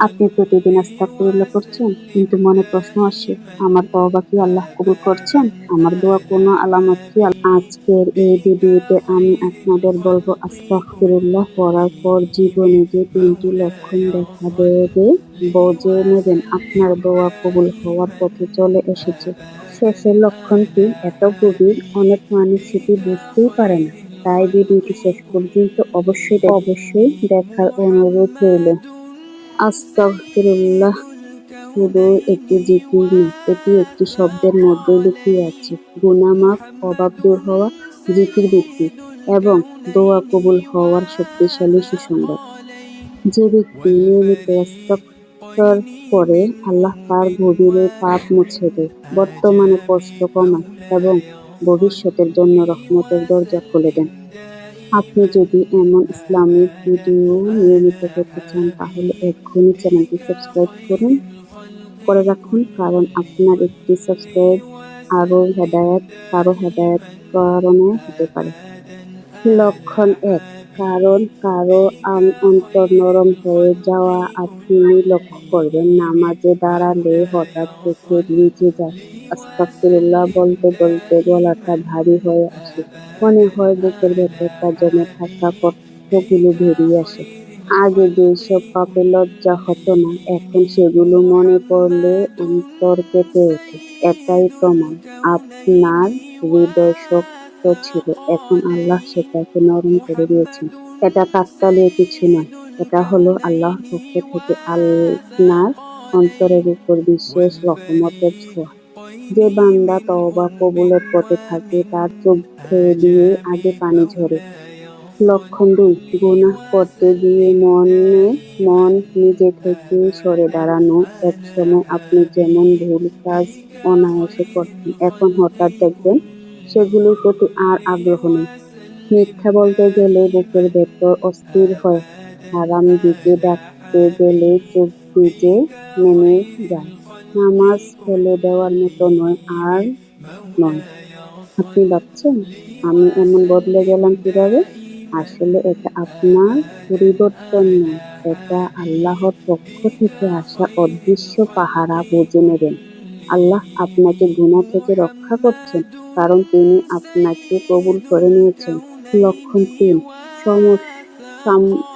আপনি প্রতিদিন আস্তাগফিরুল্লাহ করছেন, কিন্তু মনে প্রশ্ন আসে, আমার তওবা কি আল্লাহ কবুল করছেন? আমার দোয়া কোনো আলামত কি? আজকের এই ভিডিওতে আমি আপনাদের বলবো আস্তাগফিরুল্লাহ পড়ার পর জীবনে যে ৩টি লক্ষণ দেখা দেবে, বুঝে নেবেন আপনার দোয়া কবুল হওয়ার পথে চলে এসেছে। শেষের লক্ষণটি এত গভীর, অনেক মানুষ সেটি বুঝতেই পারে না। তাই ভিডিওটি শেষ পর্যন্ত অবশ্যই দেখার অনুরোধ রইল। আস্তাগফিরুল্লাহ শুধু একটি জিকির নয়, এটি একটি শব্দের মধ্যে লুকিয়ে আছে গুনাহ মাফ, অভাব দূর হওয়া, জিকির বৃদ্ধি এবং দোয়া কবুল হওয়ার শক্তিশালী সুসংবাদ। যে ব্যক্তি নিয়মিত ইস্তেগফার করে, আল্লাহ তার গভীরে পাপ মুছে দেয়, বর্তমানে কষ্ট কমায় এবং ভবিষ্যতের জন্য রহমতের দরজা খুলে দেন। আপনি যদি এমন ইসলামিক ভিডিও নিয়মিত পেতে চান, তাহলে এক্ষুনি চ্যানেলটি সাবস্ক্রাইব করে রাখুন, কারণ আপনার একটি সাবস্ক্রাইব কারো হেদায়েত কারণে হতে পারে। লক্ষণ ১, কারণ কারো অন্তর নরম হয়ে যাওয়া। আপনি লক্ষ্য করবেন, নামাজে দাঁড়ালে হঠাৎ চোখে ভিজে যায়, আস্তাগফিরুল্লাহ বলতে বলতে গলাটা ভারী হয়ে আসে, মনে হয় বুকের ভেতরটা জমে থাকা কষ্টগুলো বেরিয়ে আসে। আগে যেসব পাপে লজ্জা হতো না, এখন সেগুলো মনে পড়লে অন্তর কেঁপে ওঠে। এটাই প্রমাণ আপনার হৃদয় শক্ত ছিল, এখন আল্লাহ সেটাকে নরম করে দিয়েছেন। এটা কাকতালীয় কিছু নয়, এটা হলো আল্লাহর পক্ষ থেকে আপনার অন্তরের উপর বিশেষ রহমতের ছোঁয়া। যে বান্দা তওবা কবুলের পথে থাকে, তার চোখ দিয়ে আগে পানি ঝরে। লক্ষণ ২, গুনাহ করতে গিয়ে মন নিজে থেকে সরে দাঁড়ানো। একসময় আপনি যেমন ভুল কাজ অনায়াসে করতেন, এখন হঠাৎ দেখবেন সেগুলোর প্রতি আর আগ্রহ নেই। মিথ্যা বলতে গেলে বুকের ভেতর অস্থির হয়, হারাম দিকে ডাকতে গেলে চোখ ভিজে নেমে যায়। নামাজ ফেলে দেওয়ার মতো নয়। আপনি ভাবছেন, আমি এমন বদলে গেলাম কিভাবে? আসলে এটা আপনার পরিবর্তন নয়, এটা আল্লাহর পক্ষ থেকে আসা অদৃশ্য পাহারা। বুঝে নেবেন, আল্লাহ আপনাকে গুনাহ থেকে রক্ষা করছেন, কারণ তিনি আপনাকে কবুল করে নিয়েছেন। লক্ষণ ৩,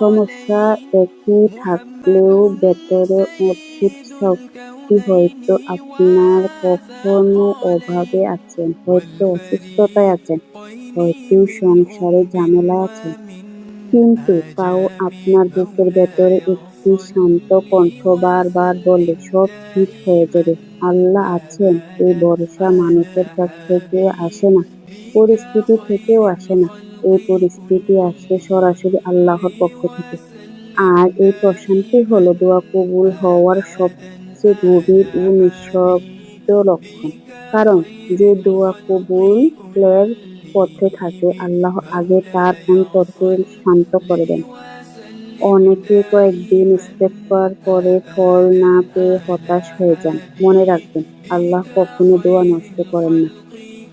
সমস্যা একই থাকলেও ভেতরে অদ্ভুত শক্তি। হয়তো আপনার কখনো অভাবে আছেন, হয়তো অসুস্থতায় আছেন, হয়তো সংসারে ঝামেলায় আছেন, কিন্তু তাও আপনার বুকের ভেতরে একটি শান্ত কণ্ঠ বারবার বলে, সব ঠিক হয়ে যাবে। আল্লাহ আছেন। এই ভরসা মানুষের কাছ থেকে আসে না, পরিস্থিতি থেকেও আসে না। এই পরিস্থিতি আসে সরাসরি আল্লাহর পক্ষ থেকে। আর এই প্রশান্তি হলো দোয়া কবুল হওয়ার সবচেয়ে গভীর ও নিঃশব্দ লক্ষণ। কারণ যে দোয়া কবুলের পথে থাকে, আল্লাহ আগে তার অন্তরকে শান্ত করে দেন। অনেকে কয়েকদিন ইস্তেগফার করে ফল না পেয়ে হতাশ হয়ে যান। মনে রাখবেন, আল্লাহ কখনো দোয়া নষ্ট করেন না।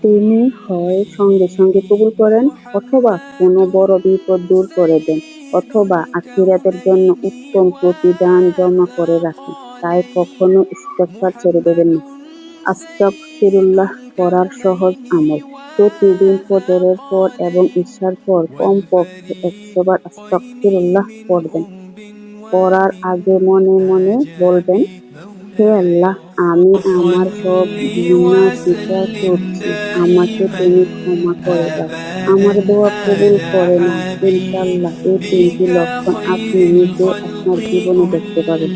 তিনি হয় সঙ্গে সঙ্গে কবুল করেন, অথবা কোনো বড় বিপদ দূর করে দেন, অথবা আখিরাতের জন্য উত্তম প্রতিদান জমা করে রাখেন। তাই কখনো ইস্তেগফার ছেড়ে দেবেন না। আস্তাগফিরুল্লাহ পড়ার সহজ আমল। প্রতিদিন ফজরের পর এবং ইশার পর কমপক্ষে ১০০ বার আস্তাগফিরুল্লাহ পড়বেন। পড়ার আগে মনে মনে বলবেন, হে আল্লাহ, আমি আমার সব গুনাহ স্বীকার করছি, আমাকে তুমি ক্ষমা করে দাও, আমার দোয়া কবুল করে নাও। ইনশাআল্লাহ এই ৩টি লক্ষণ আপনি নিজে আপনার জীবনে দেখতে পাবেন।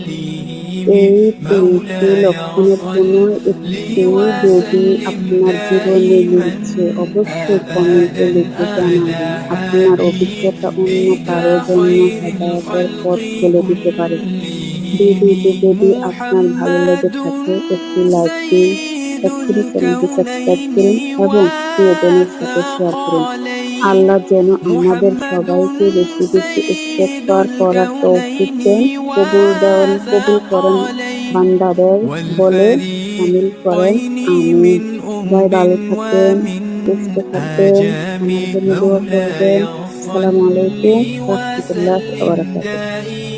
এই ৩টি লক্ষণের কোনো একটি যদি আপনার জীবনে মিলছে, অবশ্যই কমেন্টে লিখে জানাবেন। আপনার অভিজ্ঞতা অন্য কারো জন্য হেদায়েতের পথ খুলে দিতে পারে। ভিডিওটি যদি আপনার ভালো লেগে থাকে, একটি লাইক দিন, এক্ষুনি চ্যানেলটি সাবস্ক্রাইব করুন এবং প্রিয়জনের সাথে শেয়ার করুন। আল্লাহ যেন আমাদের সবাইকে বেশি বেশি ইস্তেগফার করার তৌফিক দেন, কবুল করেন, বান্দাদের বলে শামিল করেন। আমিন। সবাই ভালো থাকবেন, সুস্থ থাকবেন, আমার জন্য দোয়া করবেন। আসসালামু আলাইকুম ওয়া রাহমাতুল্লাহি ওয়া বারাকাতুহু।